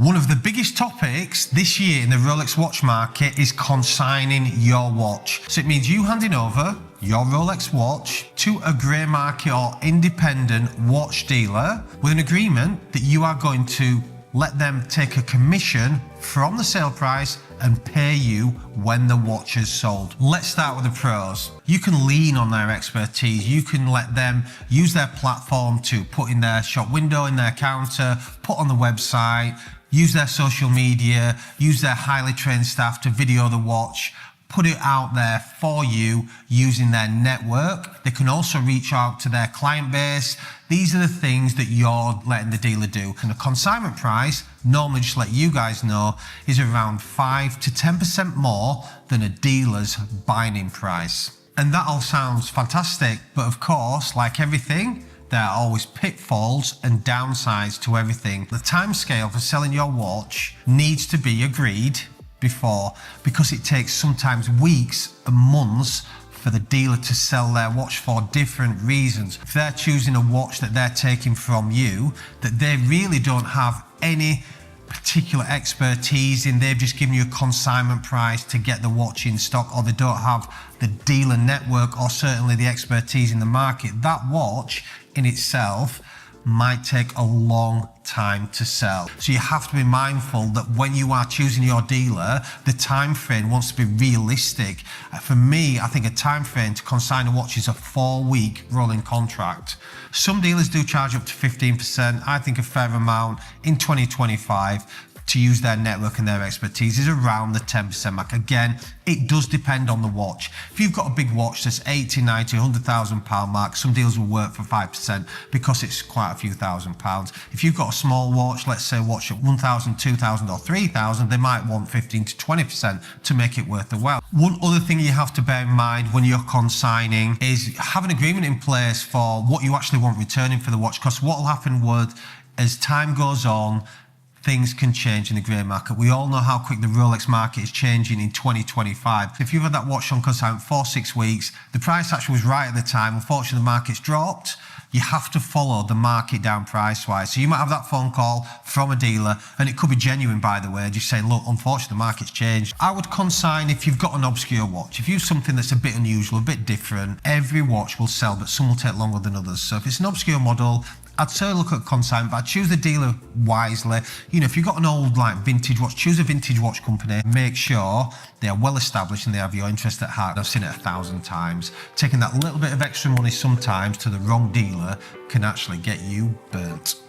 One of the biggest topics this year in the Rolex watch market is consigning your watch. So it means you handing over your Rolex watch to a grey market or independent watch dealer with an agreement that you are going to let them take a commission from the sale price and pay you when the watch is sold. Let's start with the pros. You can lean on their expertise. You can let them use their platform to put in their shop window, in their counter, put on the website, use their social media, use their highly trained staff to video the watch, put it out there for you using their network. They can also reach out to their client base. These are the things that you're letting the dealer do. And the consignment price, normally just let you guys know, is around 5 to 10% more than a dealer's binding price. And that all sounds fantastic, but of course, like everything, there are always pitfalls and downsides to everything. The timescale for selling your watch needs to be agreed before, because it takes sometimes weeks and months for the dealer to sell their watch for different reasons. If they're choosing a watch that they're taking from you that they really don't have any particular expertise in, they've just given you a consignment price to get the watch in stock, or they don't have the dealer network or certainly the expertise in the market, that watch in itself might take a long time to sell. So you have to be mindful that when you are choosing your dealer, the time frame wants to be realistic. For me, I think a time frame to consign a watch is a 4-week rolling contract. Some dealers do charge up to 15%. I think a fair amount in 2025 to use their network and their expertise is around the 10% mark. Again, it does depend on the watch. If you've got a big watch that's 80, 90, 100,000 pound mark, some deals will work for 5% because it's quite a few £1,000s. If you've got a small watch, let's say a watch at 1,000, 2,000 or 3,000, they might want 15 to 20% to make it worth the while. One other thing you have to bear in mind when you're consigning is have an agreement in place for what you actually want returning for the watch, because what will happen as time goes on, things can change in the grey market. We all know how quick the Rolex market is changing in 2025. If you've had that watch on consignment for 6 weeks, the price actually was right at the time. Unfortunately, the market's dropped. You have to follow the market down price-wise. So you might have that phone call from a dealer, and it could be genuine, by the way, just saying, look, unfortunately, the market's changed. I would consign if you've got an obscure watch. If you have something that's a bit unusual, a bit different, every watch will sell, but some will take longer than others. So if it's an obscure model, I'd certainly look at consignment, but I'd choose the dealer wisely. You know, if you've got an old vintage watch, choose a vintage watch company. Make sure they are well established and they have your interest at heart. I've seen it 1,000 times. Taking that little bit of extra money sometimes to the wrong dealer can actually get you burnt.